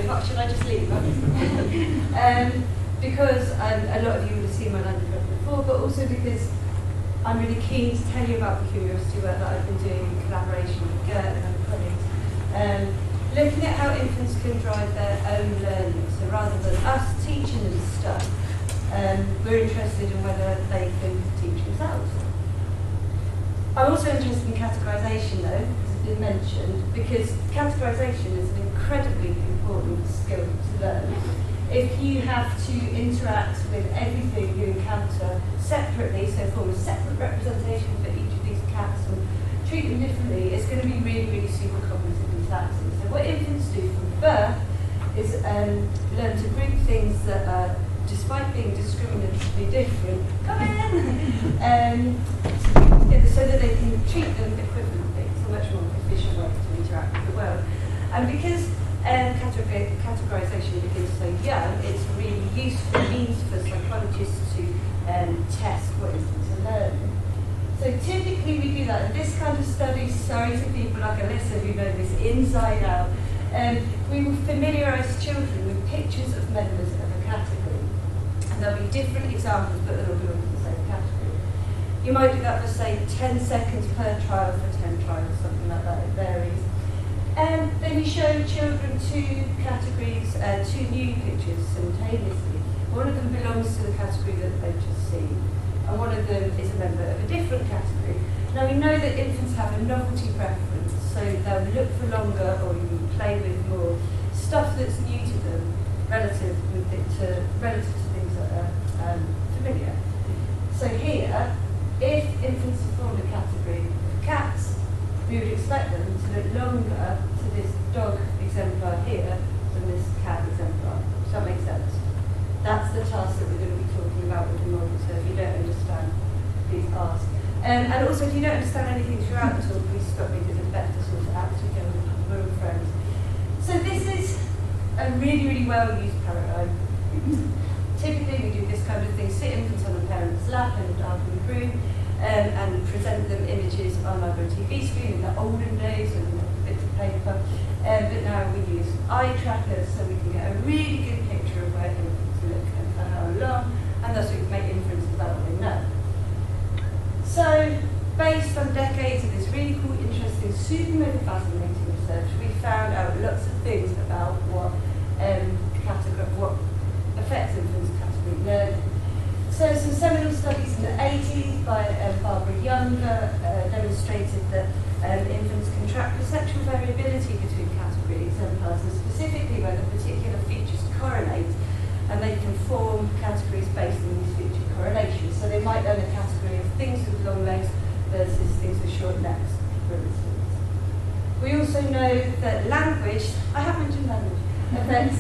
should I just leave? Because a lot of you would have seen my landing book before, but also because I'm really keen to tell you about the curiosity work that I've been doing in collaboration with Gert and other colleagues, looking at how infants can drive their own learning. So rather than us teaching them stuff, we're interested in whether they can teach themselves. I'm also interested in categorisation though, as has been mentioned, because categorisation is an incredibly important skill to learn. If you have to interact with everything you encounter separately, so form a separate representation for each of these cats and treat them differently, it's going to be really, really super cognitively taxing. So what infants do from birth is learn to group things that are, despite being discriminatively different, so that they can treat them equivalently. It's a much more efficient way to interact with the world. And because categorisation begins so young, it's a really useful means for psychologists to test what infants are learning. So typically we do that in this kind of study. Sorry to people like Alyssa who know this inside out. We will familiarise children with pictures of members of a category. And there'll be different examples, but they'll be all in the same category. You might do that for, say, 10 seconds per trial for 10 trials, something like that. It varies. Then you show children two categories, two new pictures simultaneously. One of them belongs to the category that they've just seen, and one of them is a member of a different category. Now we know that infants have a novelty preference, so they'll look for longer or even play with more stuff that's new to them relative to things that are familiar. So here, if infants have formed a category of cats, we would expect them to look longer to this dog exemplar here than this cat exemplar. Does that make sense? That's the task that we're going to be talking about with the model, so if you don't understand, please ask. And also, if you don't understand anything throughout the talk, please stop me, because it's better to sort it out as we go with friends. So this is a really, really well-used paradigm. Typically, we do this kind of thing, sit infants on a parent's lap in a darkened room, and present them images on either a TV screen in the olden days and bits of paper. But now we use eye trackers so we can get a really good picture of where infants look and for how long, and thus we can make inferences about what they know. So, based on decades of this really cool, interesting, super mega fascinating research, we found out lots of things about what affects infants' category learning. So some seminal studies in the 80s by Barbara Younger demonstrated that infants can track perceptual variability between category exemplars, and specifically whether particular features correlate, and they can form categories based on these feature correlations. So they might learn a category of things with long legs versus things with short necks, for instance. We also know that language, I have mentioned language, affects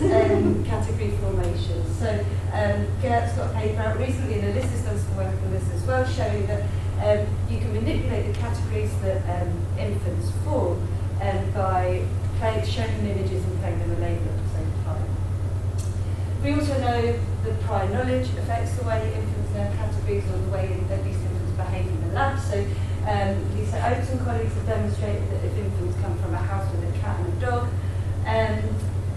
category formation. So Gert's got a paper out recently, and Alyssa's done some work on this as well, showing that you can manipulate the categories that infants form by showing them images and playing them a label at the same time. We also know that prior knowledge affects the way infants learn categories, or the way that these infants behave in the lab. So Lisa Oates and colleagues have demonstrated that if infants come from a house with a cat and a dog,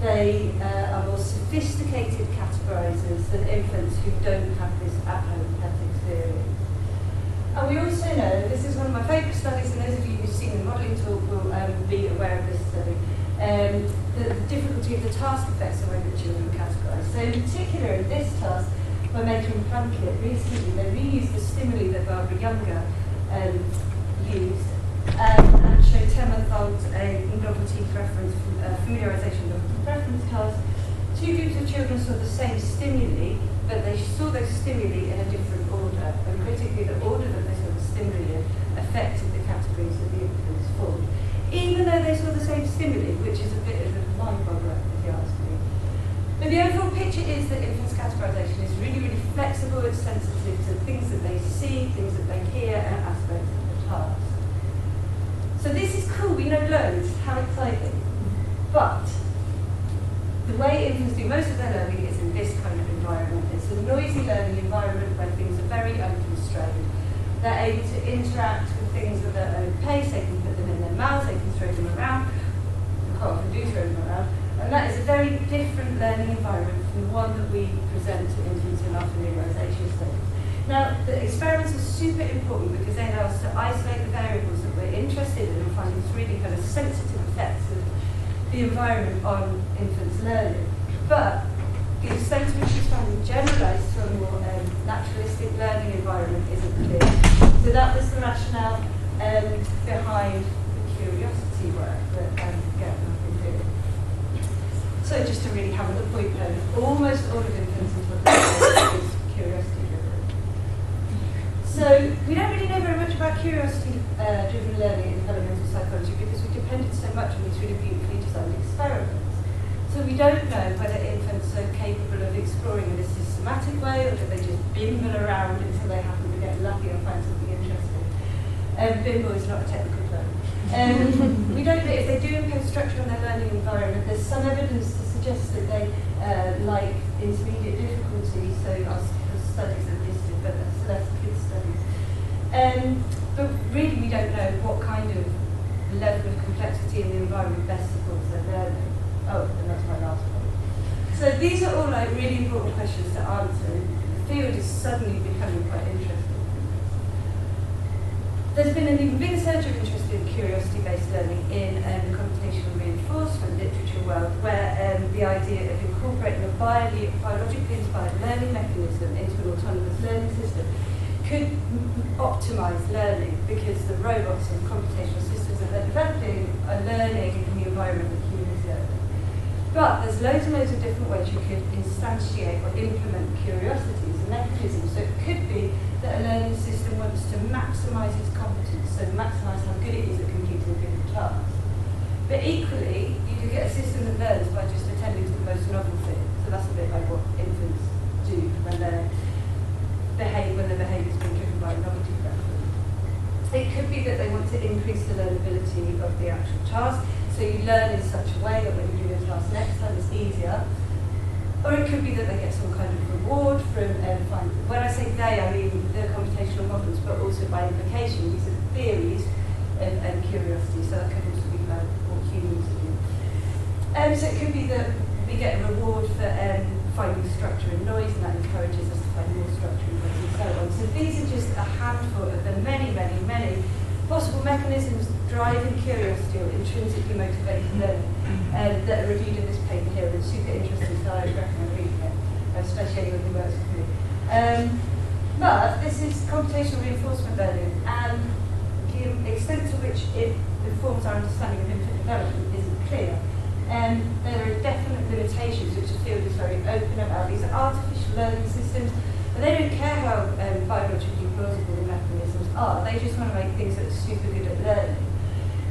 they are more sophisticated categorizers than infants who don't have this at-home pet experience. And we also know, this is one of my favourite studies, and those of you who've seen the modelling talk will be aware of this study, the difficulty of the task affects the way that children categorise. So in particular, in this task, by Maker and Plunkett recently, they reused the stimuli that Barbara Younger used, and showed Temmerthold's novelty preference, familiarisation novelty preference task. Two groups of children saw the same stimuli, but they saw those stimuli in a different order, and critically the order that they saw the stimuli in affected the categories that the infants formed, even though they saw the same stimuli, which is a bit of a mind-boggler, if you ask me. But the overall picture is that infants' categorisation is really, really flexible and sensitive to things that they see, things that they hear, and aspects of the task. So this is cool, we know loads, how exciting. But the way infants do most of their learning is in this kind of environment. It's a noisy learning environment where things are very unconstrained. They're able to interact with things at their own pace, they can put them in their mouths, they can throw them around, they quite often do throw them around, and that is a very very different learning environment from the one that we present to infants in our familiarisation studies. Now, the experiments are super important because they allow us to isolate the variables that we're interested in and find these really kind of sensitive effects of the environment on infants' learning. But the extent to which it's found generalised to a more naturalistic learning environment isn't clear. So that was the rationale behind the curiosity work that Gavin has been doing. So just to really hammer the point home, almost all of infants is curiosity driven. So we don't really know very much about curiosity driven learning in developmental psychology because we depended so much on these really beautifully designed experiments. So we don't know whether infants are capable of exploring in a systematic way or do they just bimble around until they happen to get lucky and find something interesting. Bimble is not a technical term. We don't know if they do impose structure on their learning environment. There's some evidence to suggest that they like intermediate difficulty, so our studies are listed, but that's less good studies. But really we don't know what kind of level of complexity in the environment best supports their learning. Oh, and that's my last point. So these are all like really important questions to answer. The field is suddenly becoming quite interesting. There's been an even bigger surge of interest in curiosity-based learning in the computational reinforcement literature world, where the idea of incorporating a biologically inspired learning mechanism into an autonomous learning system could optimise learning because the robots and computational systems that they're developing are learning in the environment that humans learn. But there's loads and loads of different ways you could instantiate or implement curiosity as a mechanism. So it could be that a learning system wants to maximise its competence, so maximise how good it is at completing given tasks. But equally, you could get a system that learns by just attending to the most novel thing. So that's a bit like what infants do when their behaviour is being driven by a novelty factor. It could be that they want to increase the learnability of the actual task. So you learn in such a way that when you do those tasks next time it's easier. Or it could be that they get some kind of reward from when I say they, I mean the computational models, but also by implication, these are theories and curiosity, so that could also be about what humans do. So it could be that we get a reward for finding structure and noise, and that encourages us to find more structure and noise and so on. So these are just a handful of the many, many, many possible mechanisms driving curiosity or intrinsically motivated learning that are reviewed in this paper here. It's super interesting, so I would recommend reading it, especially anyone who works with me. But this is computational reinforcement learning, and the extent to which it informs our understanding of infant development isn't clear. There are definite limitations which the field is very open about. These are artificial learning systems, but they don't care how biologically plausible the mechanisms are. They just want to make things that are super good at learning.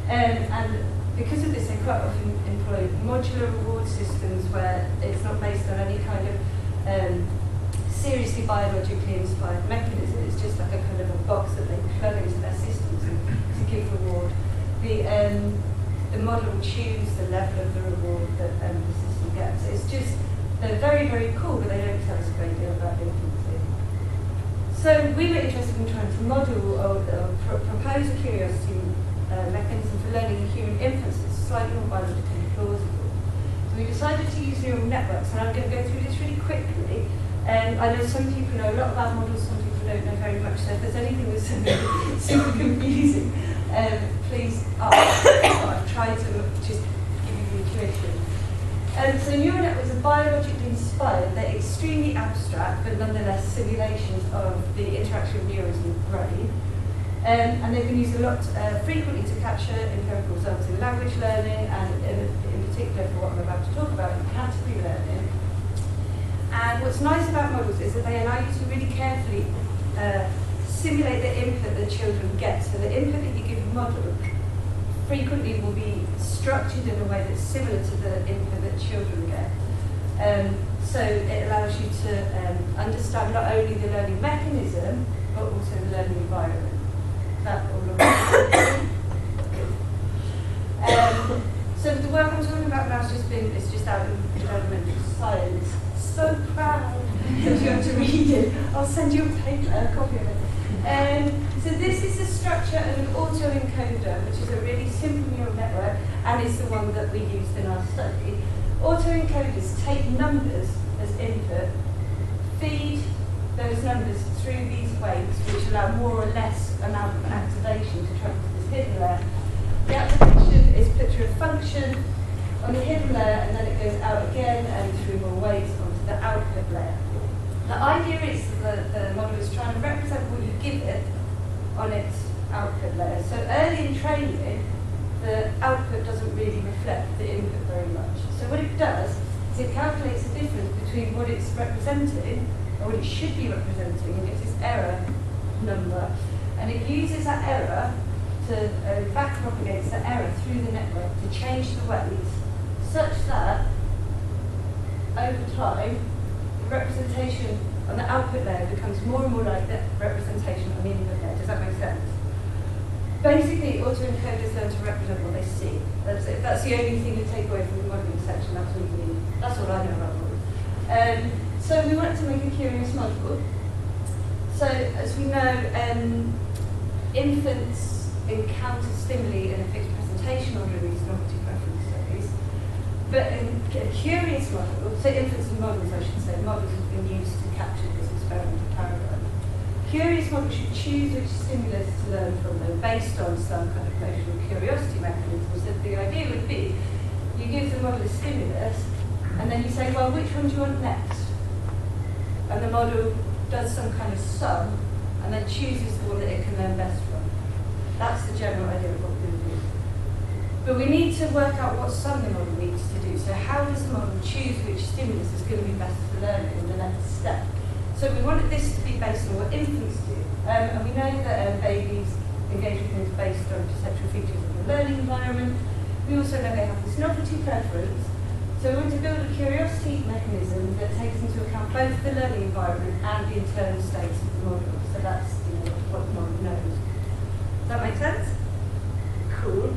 And because of this, they quite often employ modular reward systems where it's not based on any kind of seriously biologically inspired mechanism. It's just like a kind of a box that they plug into their systems to give reward. The model will choose the level of the reward that the system gets. It's just, they're very, very cool, but they don't tell us a great deal about infancy. So we were interested in trying to model or propose a curiosity mechanism for learning in human infants that's slightly more biologically plausible. So we decided to use neural networks, and I'm going to go through this really quickly. I know some people know a lot about models, some people don't know very much, so if there's anything that's super confusing, please ask. I've tried to just give you the intuition. So neural networks are biologically inspired. They're extremely abstract, but nonetheless simulations of the interaction of neurons in the brain. And they've been used a lot frequently to capture empirical results in language learning, and in particular for what I'm about to talk about, in category learning. And what's nice about models is that they allow you to really carefully simulate the input that children get. So the input that you give a model frequently will be structured in a way that's similar to the input that children get. So it allows you to understand not only the learning mechanism, but also the learning environment. That all so the work I'm talking about now is just out in developmental science. So proud that you have to read it. I'll send you a copy of it. So this is the structure of an autoencoder, which is a really simple neural network, and is the one that we used in our study. Autoencoders take numbers as input, feed those numbers through these weights, which allow more or less amount of activation to travel to this hidden layer. The activation is put through a function on the hidden layer, and then it goes out again and through more weights onto the output layer. The idea is that the model is trying to represent what you give it on its output layer. So early in training, the output doesn't really reflect the input very much. So what it does is it calculates the difference between what it's representing or what it should be representing, and gets its error number, and it uses that error to backpropagates the error through the network to change the weights such that over time the representation on the output layer becomes more and more like the representation on the input layer. Does that make sense? Basically, autoencoders learn to represent what they see. That's the only thing you take away from the modelling section. That's what you need. That's what I know about modelling. So we wanted to make a curious model. So as we know, infants encounter stimuli in a fixed presentation order in these novelty preference studies. But in a curious model, so infants and models, I should say, models have been used to capture this experimental paradigm. Curious models should choose which stimulus to learn from them based on some kind of notional curiosity mechanism. So the idea would be, you give the model a stimulus, and then you say, well, which one do you want next? And the model does some kind of sum, and then chooses the one that it can learn best from. That's the general idea of what we're going to do. But we need to work out what sum the model needs to do. So how does the model choose which stimulus is going to be best for learning in the next step? So we wanted this to be based on what infants do. And we know that babies engage with things based on perceptual features of the learning environment. We also know they have this novelty preference. So we want to build a curiosity mechanism that takes into account both the learning environment and the internal states of the model. So that's what the model knows. Does that make sense? Cool.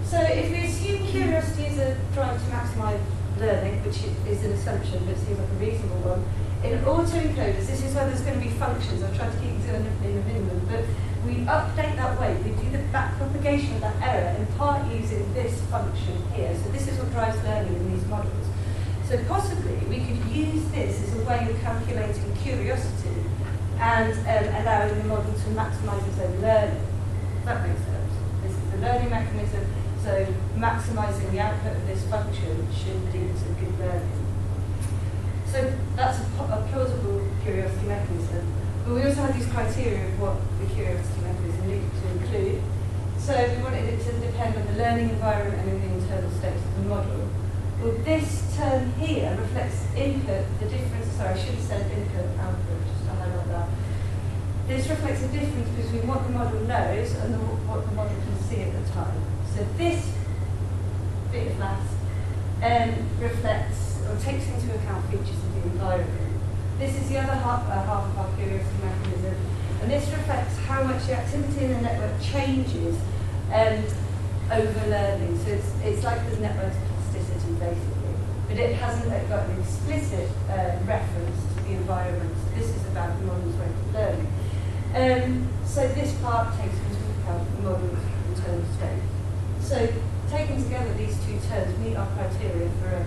So if we assume curiosity is a drive to maximise learning, which is an assumption but seems like a reasonable one, in autoencoders, this is where there's going to be functions. I've tried to keep it in a minimum, but we update that weight. We do the backpropagation of that error in part using this function here. So this is what drives learning in these models. So possibly we could use this as a way of calculating curiosity and allowing the model to maximise its own learning. Does that make sense? This is the learning mechanism. So maximising the output of this function should lead to good learning. So that's a plausible curiosity mechanism. But we also have these criteria of what the curiosity mechanism needed to include. So we wanted it to depend on the learning environment and the internal states of the model. Well, this term here reflects input, the difference, sorry, I should have said input, output, just to highlight that. This reflects the difference between what the model knows and what the model can see at the time. So this bit of maths reflects or takes into account features of the environment. This is the other half of our curiosity mechanism, and this reflects how much the activity in the network changes over learning. So it's like the network's plasticity, basically, but it hasn't got an explicit reference to the environment. So this is about the model's rate of learning. So this part takes into account the model's internal state. So taken together, these two terms meet our criteria for a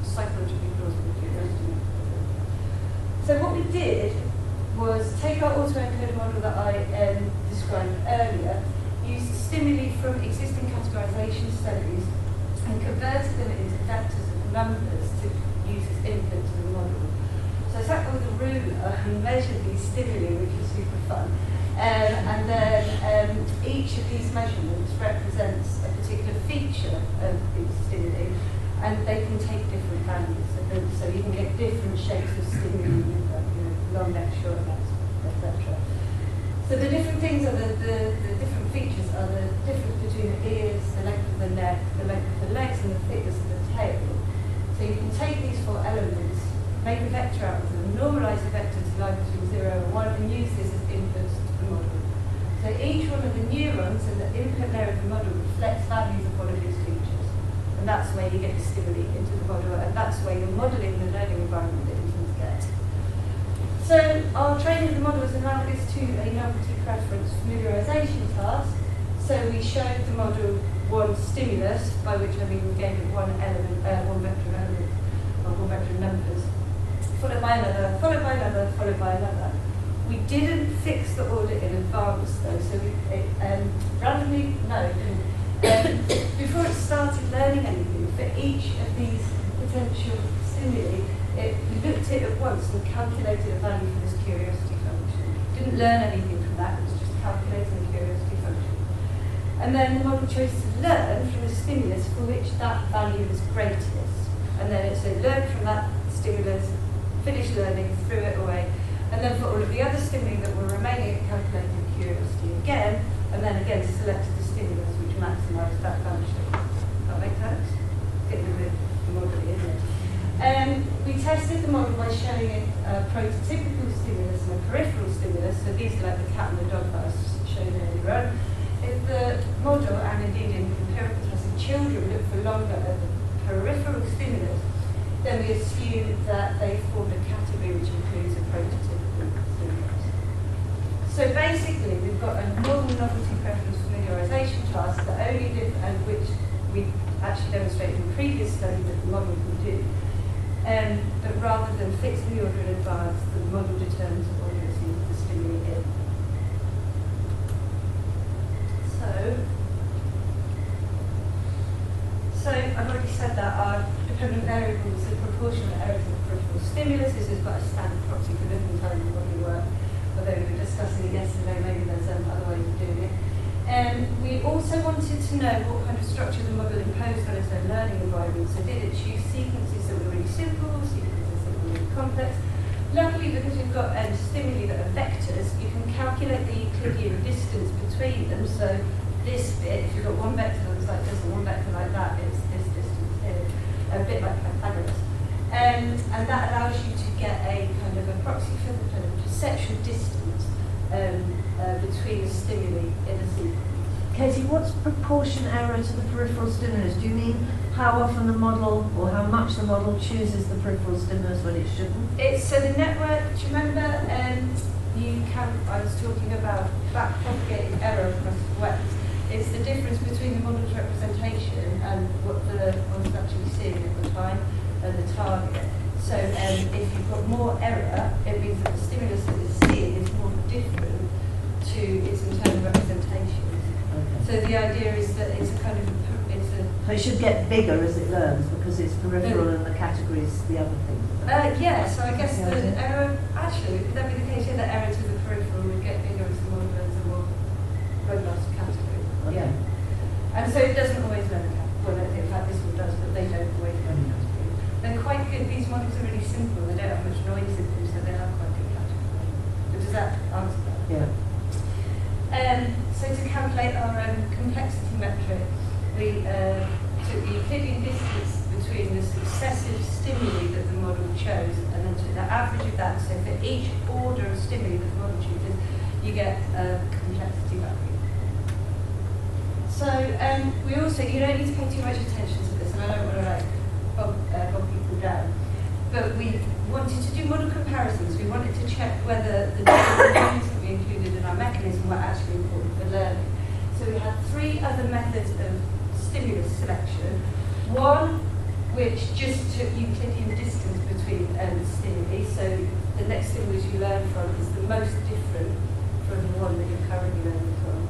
psychologically plausible curiosity mechanism. So what we did was take our autoencoded model that I described earlier, used stimuli from existing categorization studies, and converted them into vectors of numbers to use as input to the model. So I sat with a ruler and measured these stimuli, which was super fun. And then each of these measurements represents a particular feature of these stimuli, and they can take different values. So you can get different shapes of stimuli, long neck, short neck, etc. So the different things are the different features are the difference between the ears, the length of the neck, the length of the legs, and the thickness of the tail. So you can take these four elements, make a vector out of them, normalize the vector to lie between 0 and 1, and use this as inputs to the model. So each one of the neurons in the input layer of the model reflects values of one of these features. And that's where you get the stimuli into the model, and that's where you're modelling the learning environment that infants get. So our training of the model is analogous to a novelty preference familiarization task. So we showed the model one stimulus, by which I mean we gave it one element, one vector element, or one vector of numbers, followed by another, followed by another, followed by another. We didn't fix the order in advance though, so we randomly, before it started learning anything, for each of these potential stimuli, it looked at it at once and calculated a value for this curiosity function. Didn't learn anything from that, it was just calculating the curiosity function. And then the model chose to learn from the stimulus for which that value was greatest. And then it said, learn from that stimulus, finish learning, threw it away. And then for all of the other stimuli that were remaining, it calculated curiosity again, and then again selected the stimulus which maximised that function. That make sense? Getting a bit modelly, isn't it? We tested the model by showing it a prototypical stimulus and a peripheral stimulus, so these are like the cat and the dog that I showed earlier on. If the model, and indeed in empirical testing, children look for longer at the peripheral stimulus, then we assume that they formed a category which includes a prototypical stimulus. So basically, we've got a normal novelty preference familiarization task that only did, and which we actually demonstrated in the previous study that the model can do. But rather than fixing the order in advance, the model determines what order it sees the stimuli in. So I've already said that our dependent variable is the proportional error to the peripheral stimulus. This is quite a standard proxy for different kinds of modelling work, although we were discussing it yesterday, maybe there's other ways of doing it. We also wanted to know what kind of structure the model imposed on its own learning environment. So did it choose sequences that were really simple, sequences that were really complex? Luckily, because we've got stimuli that are vectors, you can calculate the Euclidean distance between them. So this bit, if you've got one vector that looks like this and one vector like that, it's this distance here, a bit like Pythagoras. And that allows you to get a kind of a proxy for the kind of perceptual distance between the stimuli in a sequence. Katie, what's proportion error to the peripheral stimulus? Do you mean how often the model, or how much the model chooses the peripheral stimulus when it shouldn't? It's so the network, do you remember I was talking about back-propagating error across webs. It's the difference between the model's representation and what the model's actually seeing at the time and the target. So if you've got more error, it means that the stimulus that it's seeing is more different to its internal representation. Okay. So the idea is that it's a kind of So it should get bigger as it learns because it's peripheral and the category is the other thing. Yeah, so I guess the error, actually, would that be the case here, that error to the peripheral would get bigger as the model learns a more robust category. Okay. Yeah. And so it doesn't always learn a category. Well, in fact, this one does, but they don't always learn a category. They're quite good. These models are really simple. They don't have much noise in them, so they have quite good category. But does that answer that? Yeah. So to calculate our complexity metric, we took the Euclidean distance between the successive stimuli that the model chose, and then took the average of that. So for each order of stimuli that the model chooses, you get a complexity value. So we also, you don't need to pay too much attention to this, and I don't want to bog people down, but we wanted to do model comparisons. We wanted to check whether the different components that we included in our mechanism were actually important for learning. So we had 3 other methods of stimulus selection. One, which just took Euclidean distance between stimuli, so the next stimulus you learn from is the most different from the one that you're currently learning from.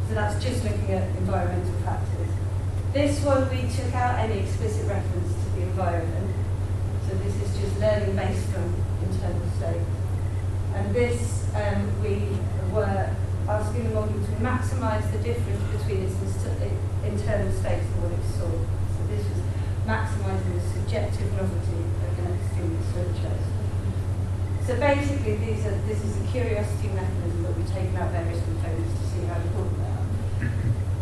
So that's just looking at environmental factors. This one, we took out any explicit reference to the environment. So this is just learning based on internal state. And this, we were asking the model to maximise the difference between its internal states and what it saw. So this was maximising the subjective novelty of the next stimulus that it chose. So basically, this is a curiosity mechanism that we've taken out various components to see how important they are.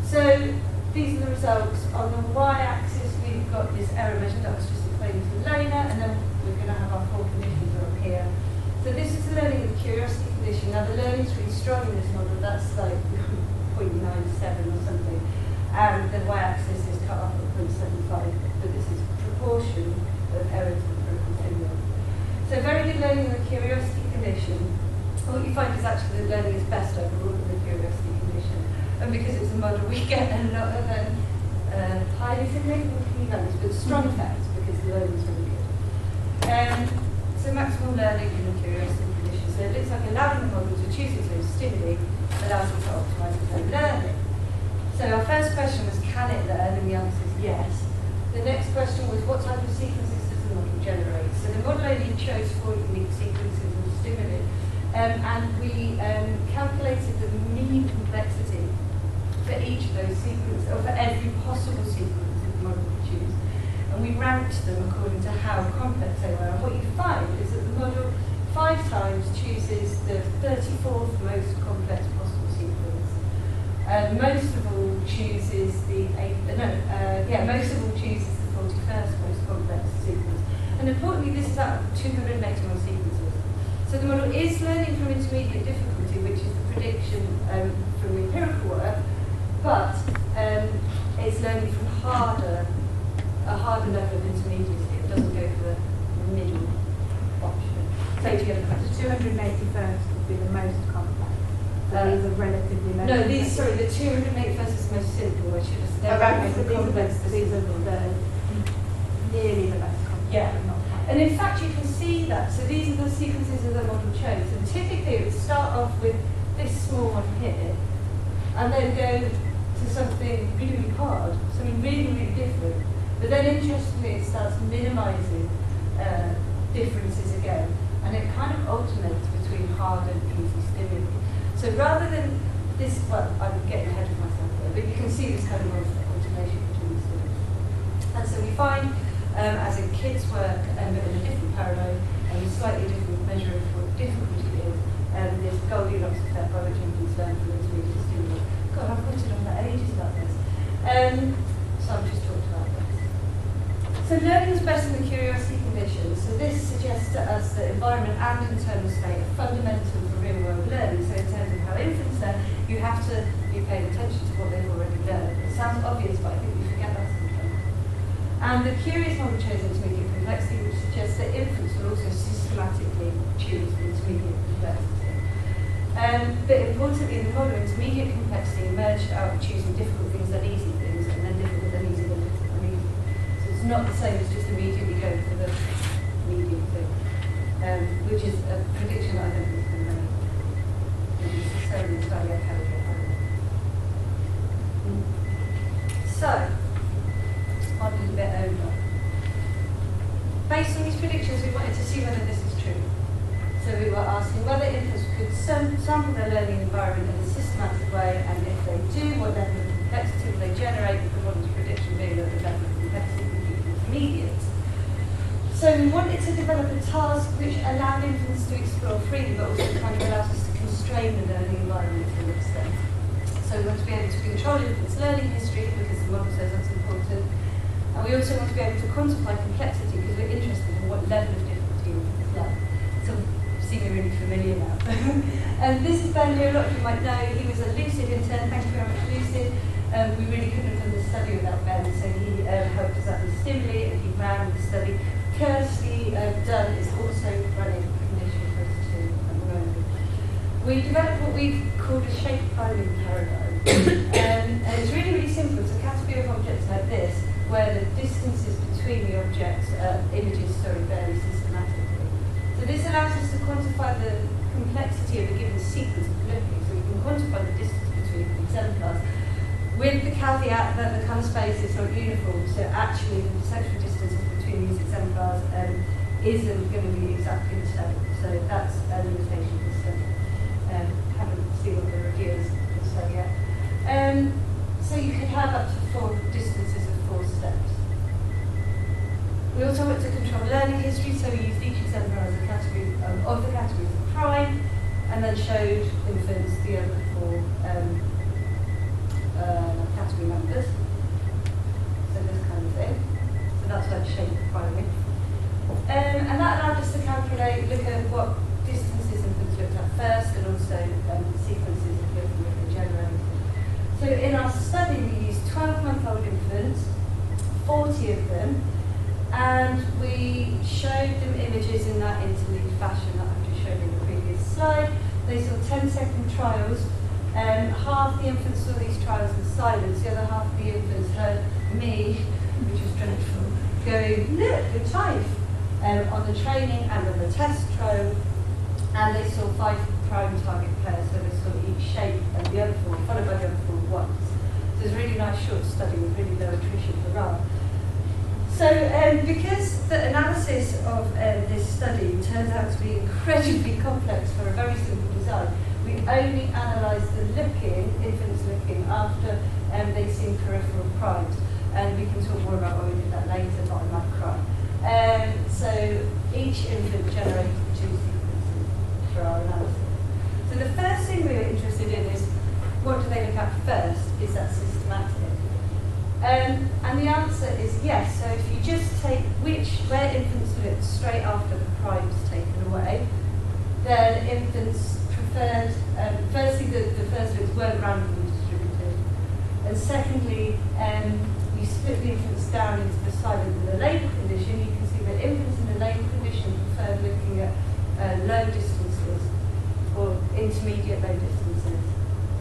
So these are the results. On the y-axis, we've got this error measure that I was just explaining to Lena, and then we're going to have our 4 conditions up here. So this is the learning of the curiosity condition. Now the learning is really strong in this model. That's like 0.97 or something. And the y-axis is cut off at 0.75. But this is proportion of error to the peripheral stimulus. So very good learning of the curiosity condition. What you find is actually that learning is best overall in the curiosity condition. and because it's a model, we get a lot of highly significant key values, but strong effects because the learning is really good. So maximal learning in the curiosity condition. So it looks like allowing the model to choose its own stimuli allows it to optimise its own learning. So our first question was, can it learn? And the answer is yes. The next question was, what type of sequences does the model generate? So the model only chose 4 unique sequences of stimuli, and we calculated the mean complexity for each of those sequences, or for every possible sequence that the model could choose. And we ranked them according to how complex they were. And what you find is that the model 5 times chooses the 34th most complex possible sequence. Most of all chooses the 41st most complex sequence. And importantly, this is out of 281 sequences. So the model is learning from intermediate difficulty, which is the prediction from the empirical work, but it's learning from a harder level of intermediacy. It doesn't go for the middle option. So do you have a question? The 281st would be the most complex. These are relatively low. No, the 281st is the most simple. I should have said These are nearly the most complex. Yeah. But not quite. And in fact, you can see that. So these are the sequences that the model chose. And typically, it would start off with this small one here, and then go to something really, really hard, something really, really different. But then, interestingly, it starts minimising differences again, and it kind of alternates between hard and easy stimuli. So rather than this, well, I'm getting ahead of myself here, but you can see this kind of alternation between the stimuli. And so we find, as in kids' work, but in a different paradigm, and a slightly different measure of what difficulty is, this Goldilocks effect by which infants learn from intermediate stimuli. God, I've put it on for ages about this. So I've just talked about this. So learning is best in the curiosity conditions. So this suggests to us that environment and internal state are fundamental for real-world learning. So in terms of how infants learn, you have to be paying attention to what they've already learned. It sounds obvious, but I think we forget that sometimes. And the curious model chose intermediate complexity, which suggests that infants will also systematically choose intermediate complexity. But importantly, in the model, intermediate complexity emerged out of choosing difficult things and easy things, and then difficult and easy and difficult and easy. So it's not the same as just immediately going for the medium thing, which is a prediction that I don't think has been made. It's necessarily study out how to get home. So, I'll be a bit over. Based on these predictions, we wanted to see whether this is true. So we were asking whether infants could sample their learning environment in a systematic way, and if they do, what level of complexity will they generate, with the model's prediction being that the level of complexity would be intermediate. So we wanted to develop a task which allowed infants to explore freely, but also kind of allows us to constrain the learning environment to an extent. So we want to be able to control infants' learning history, because the model says that's important. And we also want to be able to quantify complexity, because we're interested in what level of difficulty infants learn. So seeming really familiar now. And this is Ben Leolock, you might know. He was a Lucid intern. Thank you very much, Lucid. We really couldn't have done this study without Ben, so he helped us out with stimuli, and he ran the study. Kirsty Dunn is also running a condition for us too at the moment. We developed what we've called a shape cloning paradigm. And it's really, really simple. It's a category of objects like this, where the distances between the objects, images, vary systematically. So this allows us to quantify the complexity of a given sequence of looking. So we can quantify the distance between exemplars, with the caveat that the colour space is not uniform. So actually the perceptual distances between these exemplars isn't going to be exactly the same. So that's a limitation of the study. Haven't seen what the reviewers have said yet. So you could have up to 4 distances of 4 steps. We also want to control learning history, so we used each exemplar as a category of the categories of prime, and then showed infants the other 4 category members. So this kind of thing. So that's like shape priming. And that allowed us to look at what distances infants looked at first, and also sequences of looking at the generated. So in our study, we used 12-month-old infants, 40 of them, and we showed them images in that interleaved fashion that I've just shown in the previous slide. They saw 10-second trials Half the infants saw these trials in silence, the other half of the infants heard me, which was dreadful, going, look, good child, on the training and on the test trial, and they saw 5 prime target pairs, so they saw each shape and the other 4, followed by the other 4 once. So it's a really nice short study with really low attrition for RAR. So because the analysis of this study turns out to be incredibly complex for a very simple design, we only analysed the infants looking after they'd seen peripheral primes. And we can talk more about why we did that later, but I might cry. So each infant generated 2 sequences for our analysis. So the first thing we were interested in is, what do they look at first? Is that systematic? And the answer is yes. So if you just take where infants looked straight after the primes taken away, then infants preferred, firstly the first looks weren't randomly distributed, and secondly, you split the infants down into the silent and the label condition. You can see that infants in the label condition preferred looking at low distances or intermediate low distances.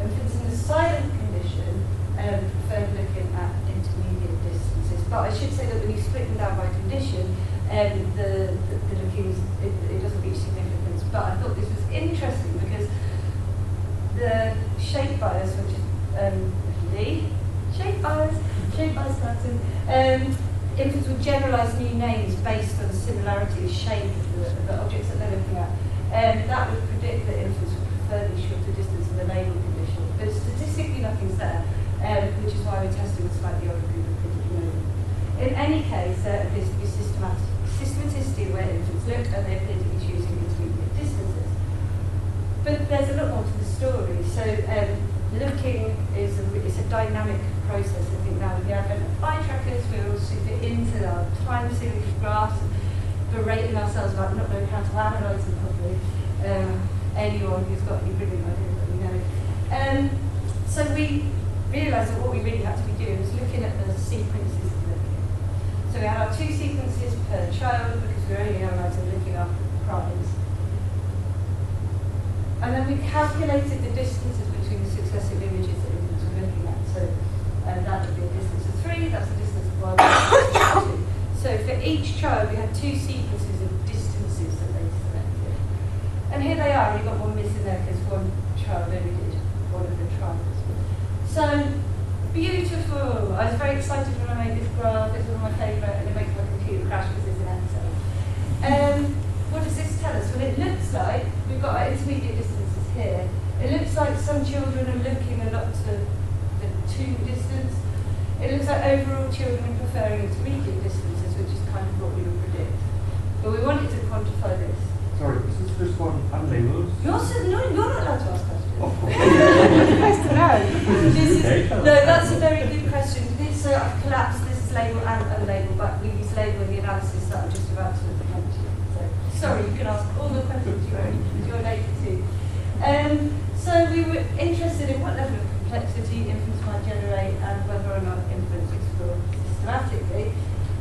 Infants in the silent condition preferred looking at intermediate distances. But I should say that when you split them down by condition, the looking it doesn't reach significance. But I thought this was interesting because the shape bias, which is shape bias pattern, infants would generalise new names based on the similarity of shape of the objects that they're looking at. That would predict that infants would prefer the shorter distance in the label condition. But statistically nothing's there, which is why we're testing a slightly older group of kids at the moment. In any case, there appears to be systematicity where infants look and they appear to be choosing intermediate distances. But there's a lot more to the story. So looking is a dynamic process. I think now with the advent of eye trackers, we're all super into our time series graphs, berating ourselves about not knowing how to analyse them properly. Anyone who's got any brilliant ideas, let me know. So we realised that what we really had to be doing was looking at the sequences of looking. So we had our 2 sequences per child because we were only analysing looking after the primes. And then we calculated the distances between the successive images that infants were looking at. So that would be a distance of 3, that's a distance of 1, that's 2. So for each child, we had 2 sequences of distances that they selected. And here they are, you've got one missing there because one child only did one of the trials. So, beautiful! I was very excited when I made this graph, it's one of my favourite, and it makes my computer crash because it's in Excel. What does this tell us? Well, it looks like, we've got our intermediate distances here, it looks like some children are looking a lot to the 2 distance. It looks like overall children are preferring intermediate distances, which is kind of what we would predict. But we wanted to quantify this. Sorry, is this first one unlabeled? You're not allowed to ask questions. Of course. Supposed to know. No, that's a very good question. So I've collapsed this is label and unlabeled, but we use label in the analysis that I'm just about to mention. So sorry, you can ask all the questions you're able to. So we were interested in what level of complexity infants might generate and whether or not infants explore systematically.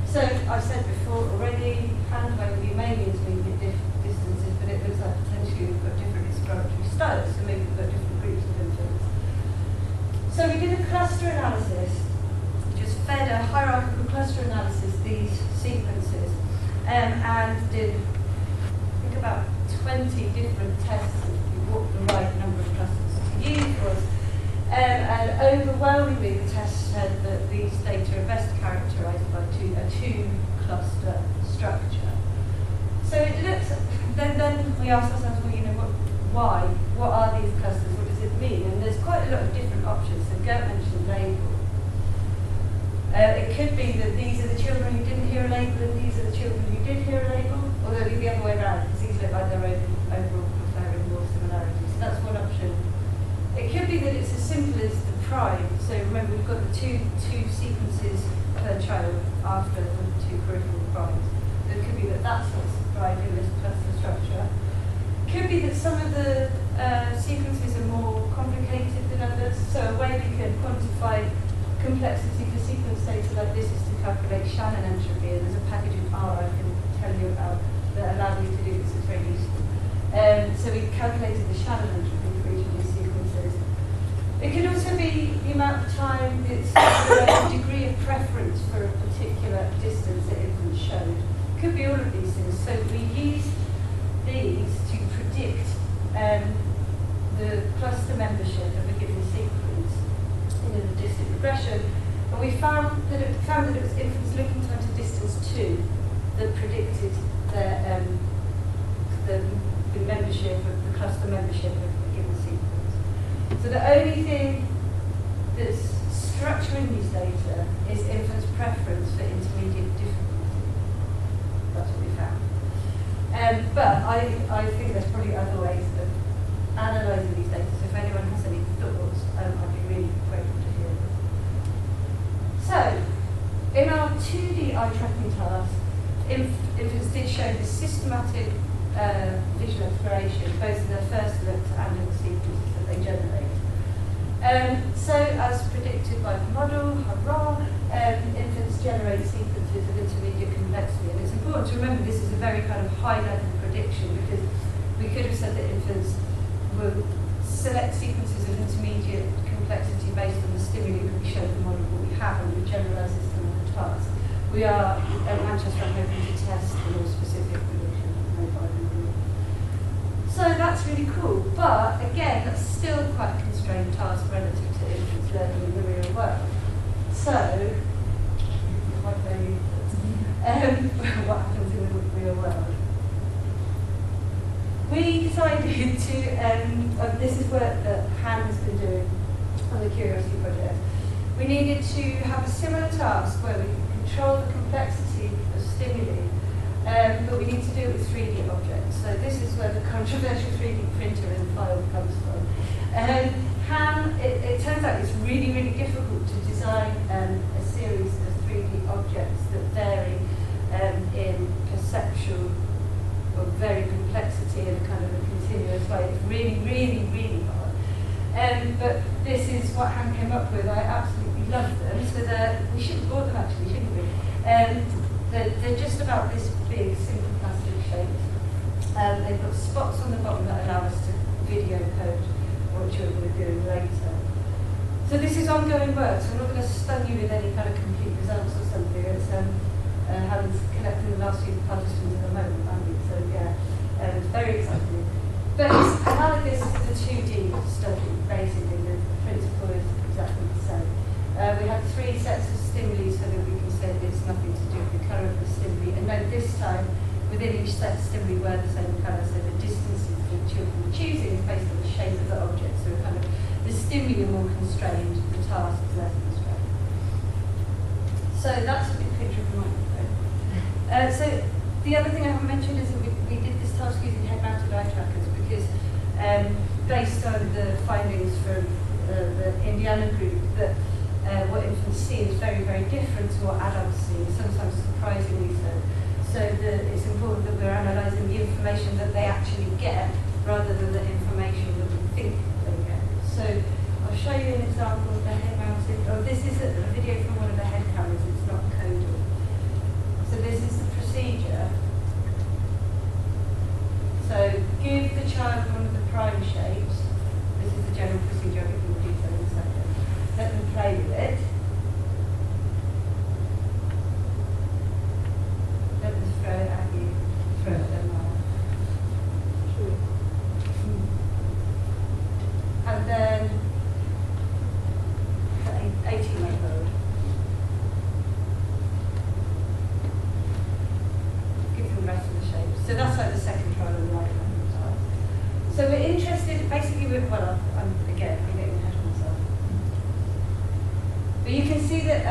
So I've said before already, hand waving mainly intermediate distances, but it looks like potentially we've got different exploratory styles, so maybe we've got different groups of infants. So we did a cluster analysis, just fed a hierarchical cluster analysis, these sequences, and did, I think, about 20 different tests of what the right number of clusters to use was. And overwhelmingly, the test said that these data are best characterised by a 2-cluster structure. So it looks, then we asked ourselves, well, why? What are these clusters? What does it mean? And there's quite a lot of different options. So Gert mentioned label. It could be that these are the children who didn't hear a label and these are the children who did hear a label, or it'll be the other way around, because these look like they're overall preferring more similarities. So that's one option. It could be that it's as simple as the prime. So remember, we've got the two sequences per child after the 2 peripheral primes. It could be that that's what's driving this cluster structure. It could be that some of the sequences are more complicated than others. So a way we can quantify complexity for sequence data like this is to calculate Shannon entropy. And there's a package in R I can tell you about that allows me to do this. It's very useful. So we calculated the Shannon entropy for each of these sequences. It could also be the amount of time, it's the degree of preference for a particular distance that infants showed. Could be all of these things. So we use these to predict the cluster membership of a given sequence in a logistic regression. And we found that it was infants looking to enter distance 2 that predicted the membership of the cluster membership of a given sequence. So the only thing that's structuring these data is infants' preference for intermediate difficulty. That's what we found. But I think there's probably other ways of analysing these data. So if anyone has any thoughts, I'd be really grateful to hear them. So, in our 2D eye tracking task, infants did show the systematic visual exploration, both in their first looks and in the sequences that they generate. So, as predicted by the model, hurrah, infants generate sequences of intermediate complexity. And it's important to remember this is a very kind of high-level prediction, because we could have said that infants will select sequences of intermediate complexity based on the stimuli that we showed the model what we have, and we generalise this to another task. We are at Manchester hoping to test a more specific prediction. So that's really cool, but again, that's still quite a constrained task relative to infants learning in the real world. So, what happens in the real world? We decided to, this is work that Han has been doing on the Curiosity Project. We needed to have a similar task where we control the complexity of stimuli, but we need to do it with 3D objects. So this is where the controversial 3D printer in the file comes from. Han, it turns out it's really, really difficult to design a series of 3D objects that vary in perceptual or very complexity in a kind of a continuous way. It's really, really, really hard. But this is what Han came up with. I absolutely love them. So we should have bought them actually, shouldn't we? They're just about this big, simple plastic shapes. They've got spots on the bottom that allow us to video code what children are doing later. So this is ongoing work, so I'm not going to stun you with any kind of complete results or something. It's Helen's collecting the last few participants at the moment, aren't we? So yeah, it's very exciting. But it's analogous to the 2D study, basically. The principle is exactly the same. We have 3 sets of stimuli so that we can say that it's nothing to do with the colour of the stimuli. And then this time, within each set of stimuli were the same colour, so the distances that children were choosing is based on the shape of the object. So kind of the stimuli are more constrained, the task is less constrained. So that's a big picture of the microphone. So the other thing I haven't mentioned is that we did this task using head-mounted eye trackers because based on the findings from the Indiana group that what infants see is very, very different to what adults see, sometimes surprisingly so. So it's important that we're analysing the information that they actually get rather than the information that we think they get. So I'll show you an example of the head-mounted. Oh, this is a video from one of the head cameras, it's not coded. So this is the procedure. So give the child one of the prime shapes. This is the general procedure, I'll give you more detail in a second. Let them play with it. Let them throw it at you. Throw it at them now. And then the 18-month-old. Give them the rest of the shapes. So that's like the second trial on the right-hand side. So we're interested, basically, well, I'm getting ahead of myself. But you can see that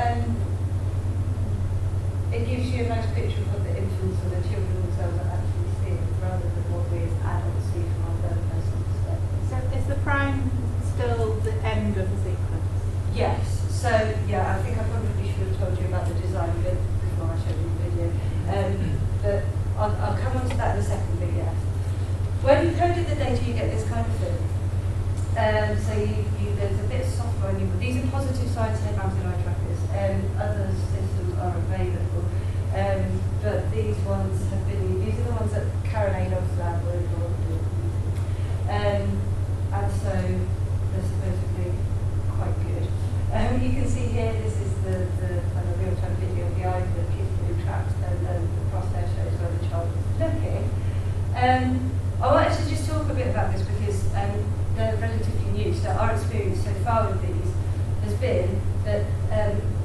it gives you a nice picture of what the infants or the children themselves are actually seeing, rather than what we as adults see from our third-person perspective. So is the prime still the end of the sequence? Yes. So yeah, I think I probably should have told you about the design bit before I showed you the video. But I'll come on to that in a second. But yes, when you coded the data, you get this kind of thing. So there's a bit of software. These are positive science head-mounted eye trackers. Other systems are available, but these ones have been. These are the ones that Karen Adolph's lab were involved in. And so they're supposedly I wanted to just talk a bit about this because they're relatively new. So our experience so far with these has been that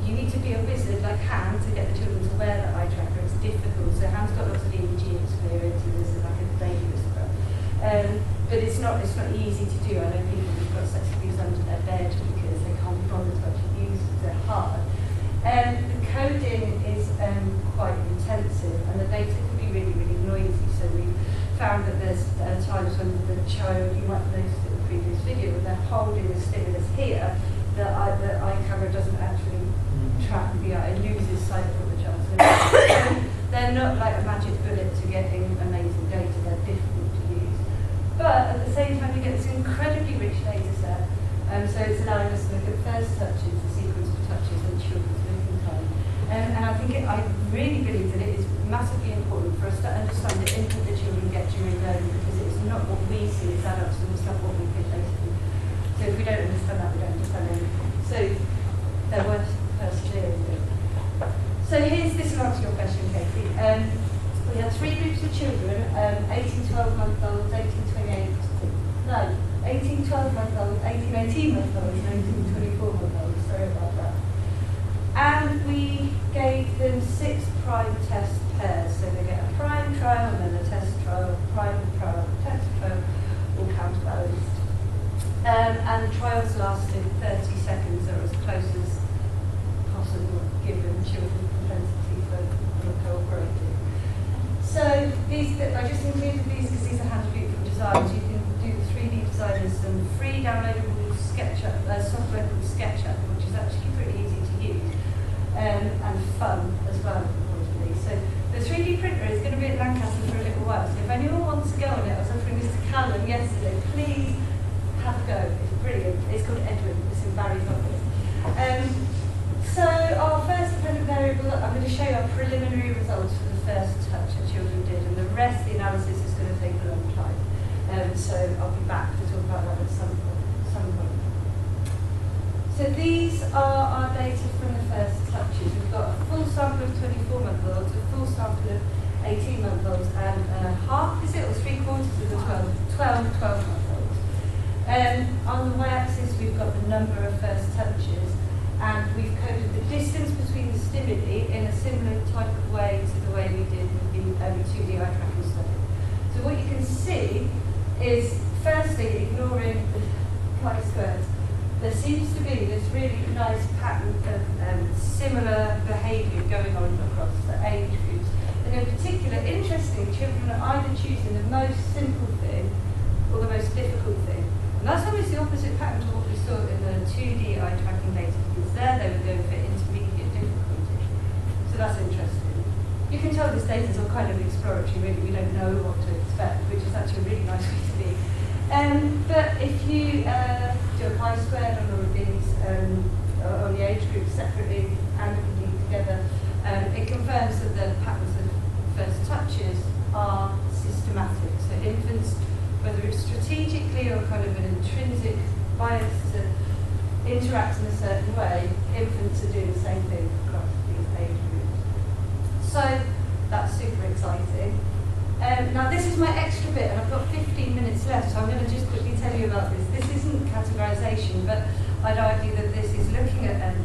you need to be a wizard like Han to get the children to wear that eye tracker. It's difficult. So Han's got lots of EEG experience and this is like a baby whisperer. But it's not easy to do. I know people who've got sex abuse under their bed because they can't be bothered to actually use it. They're hard. The coding is quite intensive and the data can be really, really noisy. So we found that there's times when the child, you might notice in the previous video, when they're holding the stimulus here, the eye camera doesn't actually track the eye, it loses sight of what the child's looking at. They're not like a magic bullet to getting amazing data, they're difficult to use. But at the same time, you get this incredibly rich data set. So it's allowing us to look at first touches, the sequence of touches, and children's living time. And I really believe that it is massively important for us to understand the input that children get during learning, because it's not what we see as adults, and it's not what we think they see. So if we don't understand that, we don't understand anything. So they're worth persevering with. So this will answer your question, Katie. We had 3 groups of children, 18, 12-month-olds, 18, 28, no, 18, 12-month-olds, 18, 18-month-olds, and 18, 24-month-olds, sorry about that. And we gave them 6 prime test pairs. So they get a prime trial and then a test trial, prime trial, test trial, all counterbalanced. And the trials lasted 30 seconds, or as close as possible, given children's propensity for cooperating. So I just included these because these are hand-beautiful designs. You can do the 3D design in some free downloadable SketchUp, software called SketchUp, which is actually pretty easy to use and fun as well, importantly. So the 3D printer is going to be at Lancaster for a little while. So if anyone wants to go on it, I was offering this to Callum yesterday. Please have a go. It's brilliant. It's called Edwin. It's in Barry's office. So our first dependent variable, I'm going to show you our preliminary results for the first touch that children did, and the rest of the analysis is going to take a long time. So I'll be back to talk about that at some point. So these are our data from the first touches. We've got a full sample of 24-month-olds, a full sample of 18-month-olds, and half, is it, or 3/4 of the 12-month-olds. On the y-axis, we've got the number of first touches, and we've coded the distance between the stimuli in a similar type of way to the way we did with the 2D eye tracking study. So what you can see is, firstly, ignoring the chi-squares, there seems to be this really nice pattern of similar behaviour going on across the age groups. And in particular, interesting, children are either choosing the most simple thing or the most difficult thing. And that's almost the opposite pattern to what we saw in the 2D eye tracking data, because there they were going for intermediate difficulty. So that's interesting. You can tell this data is all kind of exploratory, really. We don't know what to expect, which is actually a really nice way to be. But if you do a chi-squared on all of these, on the age groups separately and indeed together, it confirms that the patterns of first touches are systematic. So infants, whether it's strategically or kind of an intrinsic bias to interact in a certain way, infants are doing the same thing across these age groups. So that's super exciting. Now this is my extra bit, and I've got 15 minutes left, so I'm going to just quickly tell you about this. This isn't categorisation, but I'd argue that this is looking at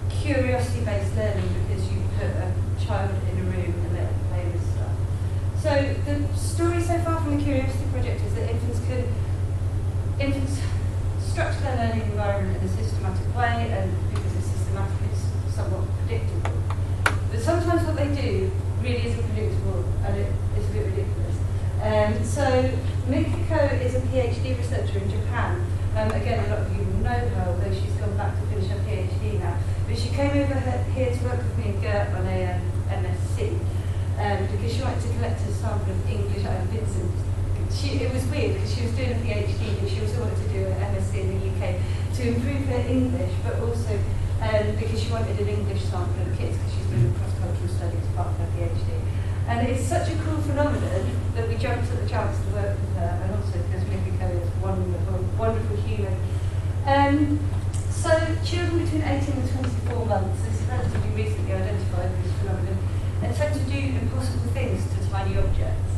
curiosity-based learning, because you put a child in a room and let them play with stuff. So the story so far from the Curiosity Project is that infants structure their learning environment in a systematic way, and because it's systematic, it's somewhat predictable. But sometimes what they do really isn't predictable, and it's a bit ridiculous. So Mikiko is a PhD researcher in Japan. Again, a lot of you will know her, although she's gone back to finish her PhD now. But she came over here to work with me and Gert on a MSc, because she wanted to collect a sample of English at Vincent. It was weird because she was doing a PhD, but she also wanted to do an MSc in the UK to improve her English, but also because she wanted an English sample of kids, because she's doing cross-cultural studies as part of her PhD. And it's such a cool phenomenon that we jumped at the chance to work with her, and also because Mikiko is a wonderful human. So children between 18 and 24 months, this is relatively recently identified, this phenomenon, and tend to do impossible things to tiny objects.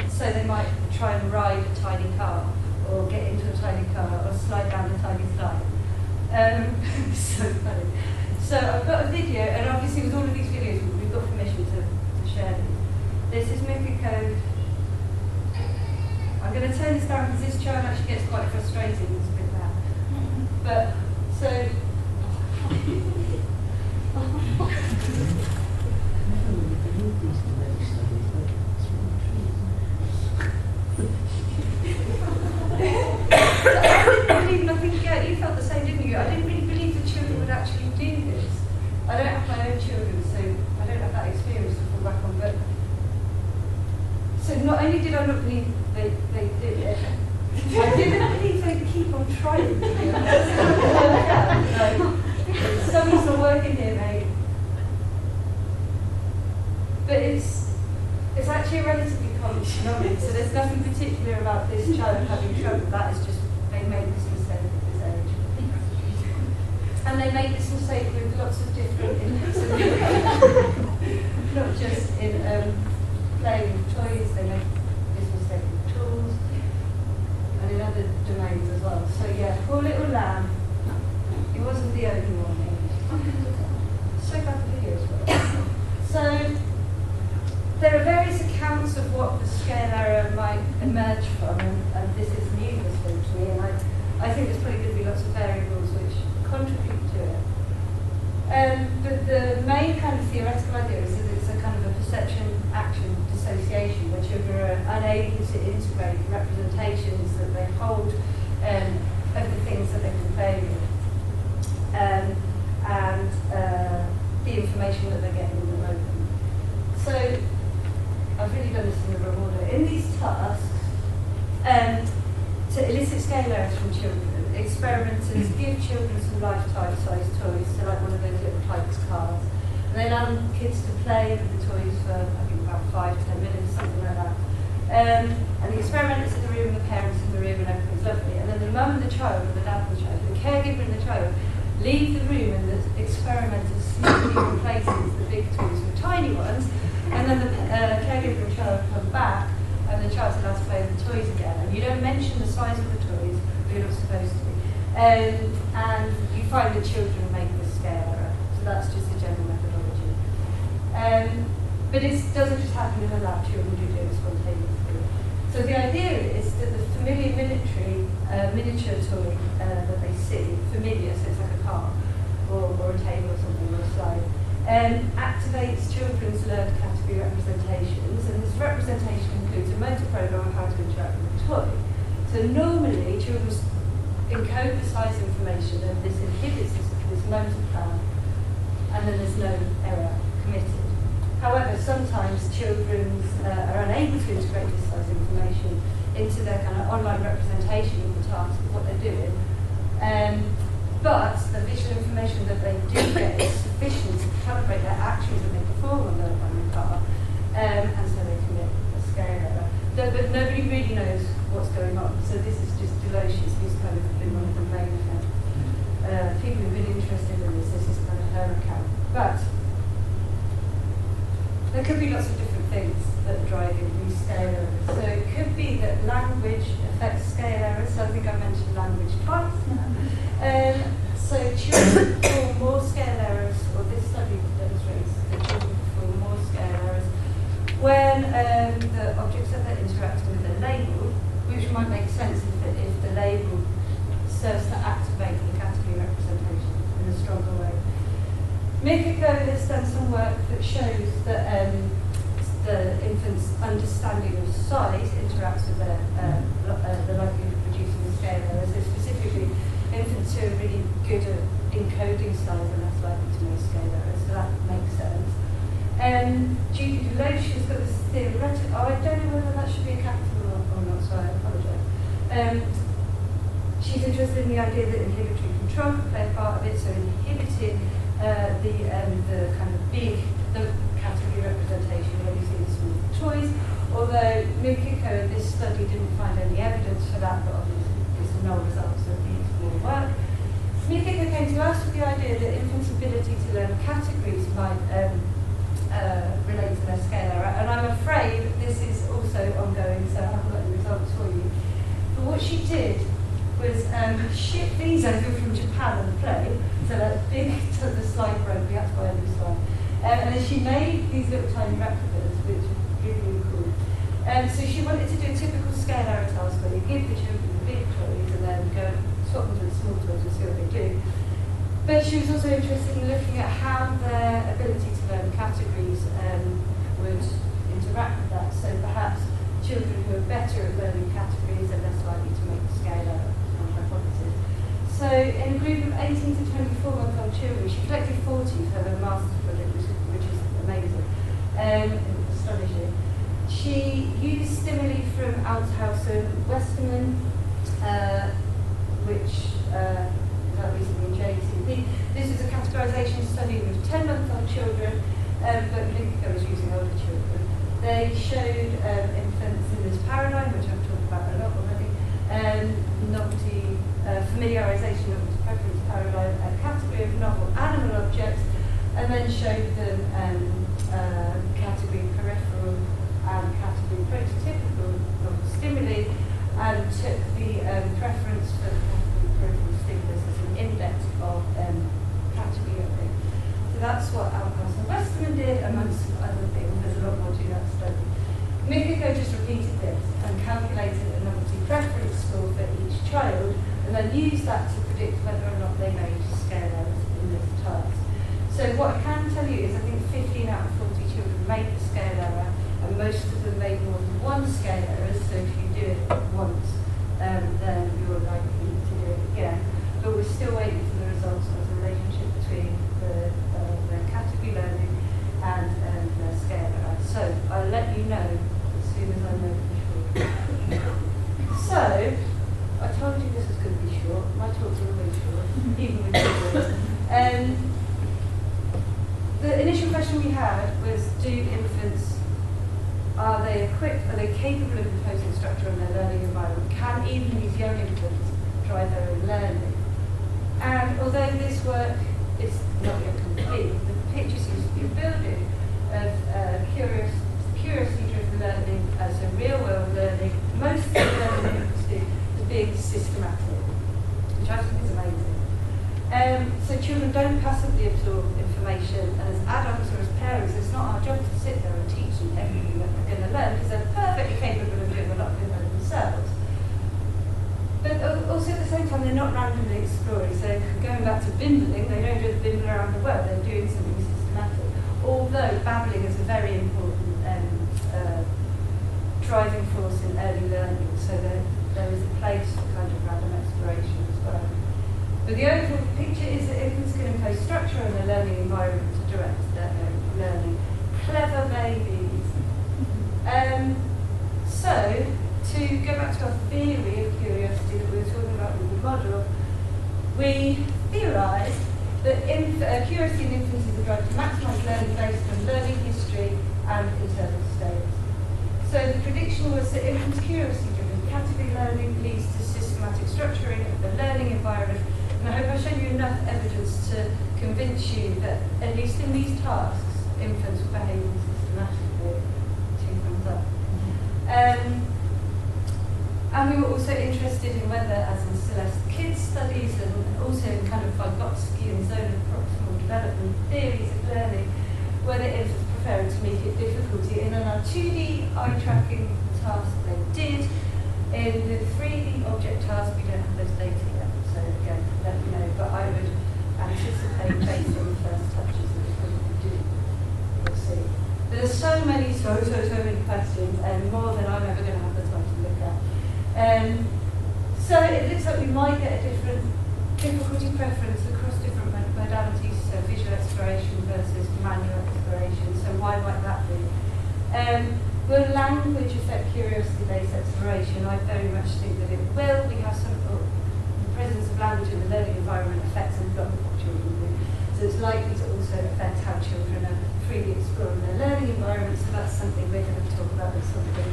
So they might try and ride a tiny car, or get into a tiny car, or slide down a tiny slide. So funny. So I've got a video, and obviously with all of these videos, we've got permission to share these. This is Mikiko. I'm going to turn this down because this child actually gets quite frustrated. It's a bit loud. But, so... I think, yeah, you felt the same, didn't you? I didn't really believe that children would actually do this. I don't have my own children, so I don't have that experience to fall back on. But so not only did I not believe they did it, I didn't believe they'd keep on trying to do it. Like, something's not working here, mate. But it's actually a relatively common phenomenon, so there's nothing particular about this child having trouble. That is just, they made this mistake at this age. And they make this mistake with lots of different inputs, not just in playing with toys, they make this mistake with tools, and in other domains as well. So yeah, poor little lamb, he wasn't the only one here. So glad the video as well. So, there are various accounts of what the scale error might emerge from, and this is new to me, and I think there's probably going to be lots of variables which contribute to it. But the main kind of theoretical idea is that it's a kind of a perception-action dissociation, where children are unable to integrate representations that they hold of the things that they've been playing with, and the information that they're getting in the moment. So, I've really done this in the wrong order. In these tasks, to elicit scale errors from children, experimenters give children some life-size toys, so like one of those little Pikes cars. And they allow kids to play with the toys for, I think, about 5 to 10 minutes, something like that. And the experimenters in the room, and the parents in the room, and everything's lovely. And then the mum and the child, or the dad and the child, the caregiver and the child, leave the room, and the experimenters sneakily replaces the big toys with tiny ones. And then the caregiver and child come back, and the child's allowed to play with the toys again. And you don't mention the size of the toys, but you're not supposed to. And you find that children make the scale error. So that's just the general methodology. But it doesn't just happen in a lab, children do it spontaneously. So the idea is that the familiar miniature toy that they see, familiar, so it's like a car, or a table or something, or a slide, activates children's learned category representations, and this representation includes a mental program of how to interact with the toy. So normally, children encode the size information, and this inhibits this mental plan, and then there's no error committed. However, sometimes children are unable to integrate this size information into their kind of online representation of the task of what they're doing. But the visual information that they do get is sufficient to calibrate their actions when they perform on the car, and so they commit a scale error. But nobody really knows what's going on, so this is just Delocious, who's kind of been one of the main people who've been interested in this is kind of her account. But there could be lots of different things that are driving these scale errors. So it could be that language affects scale errors, so I think I mentioned language twice now. So children perform more scale errors, or this study demonstrates that children perform more scale errors when the objects that they're interacting with are labelled, which might make sense if the label serves to activate the category representation in a stronger way. Mikiko has done some work that shows that the infant's understanding of size interacts with the likelihood of producing the scale errors. So specifically, infants who are really good at encoding size are less likely to make scale errors, so that makes sense. Judy Delocious has got this theoretical, I don't know whether that should be a capital or not, so I apologise. She's interested in the idea that inhibitory control can play a part of it, so inhibiting the kind of the category representation when you see the small toys, although Mikiko in this study didn't find any evidence for that, but obviously it's no results of these will work. Mikiko came to us with the idea that infants' ability to learn categories might relate to their scale error, and I'm afraid this is also also ongoing, so I haven't got any results for you. But what she did was ship these over from Japan on the plane, so that big, so the slide broke, we had to buy a new slide. And then she made these little tiny replicas, which is really, really cool. So she wanted to do a typical scale error task where you give the children the big toys and then go swap them to the small toys and see what they do. But she was also interested in looking at how their ability to learn categories would interact with that. So perhaps children who are better at learning categories are less likely to make the scale error, on hypothesis. So in a group of 18 to 24-month-old children, she collected 40 for her master's project, which is amazing, astonishing. She used stimuli from Althaus and Westermann, which is recently in JCB. This is a categorization study with 10-month-old children, but Lincoln was using older children. They showed infants in this paradigm, which I've talked about a lot already, novelty, familiarization of the preference paradigm, a category of novel animal objects, and then showed them category peripheral and category prototypical novel stimuli, and took the preference for the category peripheral stimulus as an index of category of it. So that's what Althaus and Westermann did, amongst other things. There's a lot more to that study. Mikiko just repeated this and calculated a novelty preference score for each child, and then used that to predict whether or not they made scale errors in this task. So what I can tell you is I think 15 out of 40 children made the scale error, and most of them made more than one scale error, so if you do it once, then you're likely to do it again. But we're still waiting for the results of the relationship between the category learning and the scale error. So I'll let you know as soon as I know for sure. So, I told you this was going to be short. My talks are always short, even with children. The initial question we had was, do infants, are they equipped, are they capable of imposing structure on their learning environment? Can even these young infants drive their own learning? And although this work is not yet complete, the picture seems to be building of curiosity-driven learning as a real-world learning. Most of the learning infants do is being systematic, which I think is amazing. So children don't passively absorb information, and as adults or as parents, it's not our job to sit there and teach them everything that they're going to learn, because they're perfectly capable of doing a lot of it themselves. But also at the same time, they're not randomly exploring. So going back to bimbling, they don't do the bimble around the world, they're doing something systematic. Although babbling is a very important driving force in early learning, so there is a place for kind of random exploration as well. But the overall picture is that infants can impose structure on their learning environment to direct their own learning. Clever babies. So, to go back to our theory of curiosity that we were talking about with the model, we theorised that curiosity in infants is a drive to maximise learning based on learning history and internal states. So the prediction was that infants' curiosity-driven category learning leads to systematic structuring of the learning environment. And I hope I've shown you enough evidence to convince you that, at least in these tasks, infants are behaving systematically. 2 thumbs up. And we were also interested in whether, as in Celeste Kids studies, and also in kind of Vygotsky and zone of proximal development theories of learning, whether infants prefer intermediate difficulty. And in our 2D eye tracking task they did. In the 3D object task, we don't have those data yet, so again, let me know. But I would anticipate, based on the first touches, that we probably do. We'll see. But there's so many questions, and more than I'm ever going to have the time to look at. So it looks like we might get a different difficulty preference across different modalities, so visual exploration versus manual exploration. So why might that be? Will language affect curiosity-based exploration? I very much think that it will. We have the presence of language in the learning environment affects a lot of what children do. So it's likely to also affect how children are freely exploring their learning environment. So that's something we're going to talk about with something,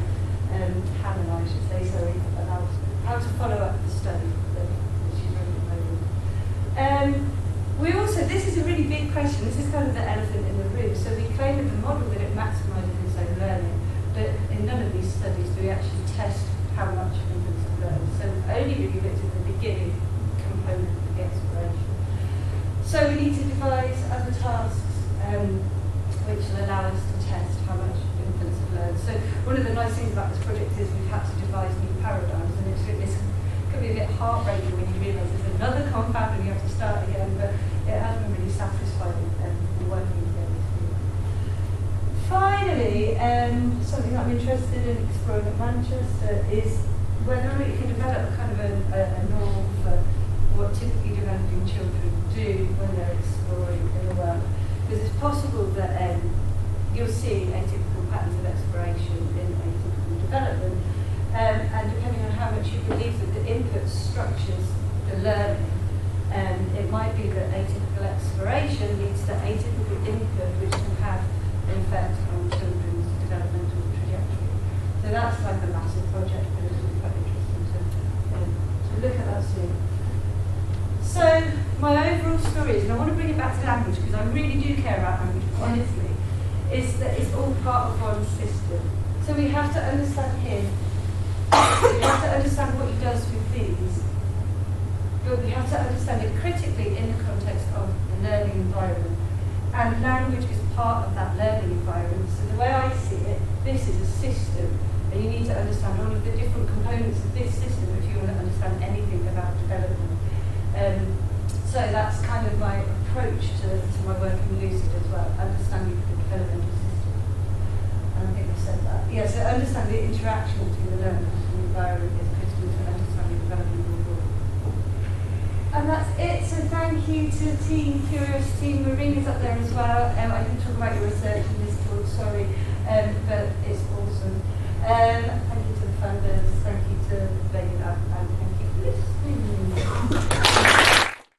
Hannah and I should say, sorry, about how to follow up the study that she's running at the moment. We also, this is a really big question. This is kind of the elephant in the room. So we claim in the model that it maximises its own learning. But in none of these studies amazing about this project is we've had to devise new paradigms, and it's could be a bit heartbreaking when you realise there's another confound and you have to start again, but it has been really satisfying working together. Finally, something that I'm interested in exploring at Manchester is whether we can develop kind of a norm for what typically developing children do when they're exploring in the world. Because it's possible that you'll see atypical patterns of exploration in atypical development, and depending on how much you believe that the input structures the learning, it might be that atypical exploration leads to atypical input, which can have an effect on children's developmental trajectory. So that's like a massive project, but it would be quite interesting to look at that soon. So my overall story is, and I want to bring it back to language because I really do care about language, honestly, is that it's all part of one system. So we have to understand him, we have to understand what he does with these, but we have to understand it critically in the context of the learning environment. And language is part of that learning environment. So the way I see it, this is a system, and you need to understand all of the different components of this system if you want to understand anything about development. So that's kind of my approach to my work in Lucid as well, understanding the developmental system. And I think I said that. Yeah, so understand the interaction between the learner and the environment is critical to understanding development overall. And that's it. So thank you to the team, Curiosity. Marina's up there as well. I didn't talk about your research in this talk, sorry, but it's awesome. Thank you